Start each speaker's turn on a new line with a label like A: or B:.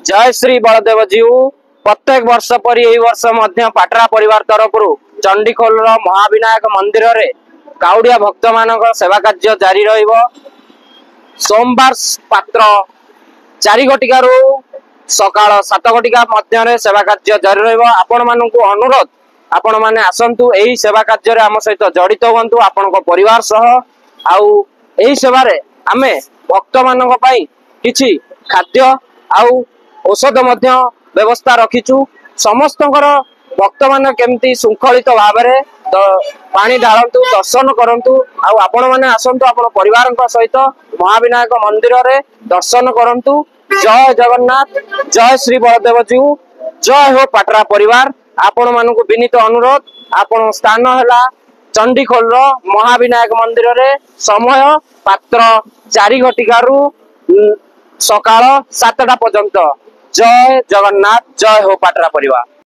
A: जय श्री बलदेव जीव प्रत्येक वर्ष पर यही वर्ष पाटरा परिवार तरफ चंडीखोल महाविनायक मंदिर रे काउडिया भक्त मान सेवा कार्य जारी सोमवार पात्र 4 घटिका सकाळ 7 घटिका मध्य सेवा कार्य जारी आपण मानू अनुरोध आपण माने आसंतु एही सेवा कार्य रे आम सहित जड़ित हुंतु आपण परिवार सह आउ एही सेवा रे आमे भक्त मानक पई किछि खाद्य आउ औषध मध्य व्यवस्था रखीचु समस्त भक्त मान केमती श्रृंखलित भाव में पानी ढालतु दर्शन करंतु आपण माने आसंतु आपण परिवार सहित महाविनायक मंदिर रे दर्शन करंतु। जय जगन्नाथ, जय श्री बलदेव जीव, जय हो पाटरा परिवार। आपण मानकु विनीत अनुरोध आपण स्थान हैला चंडीखोल महाविनायक मंदिर रे समय पात्र 4 घटिका सकाळ 7टा पर्यंत। जय जगन्नाथ, जय हो पाटरा परिवार।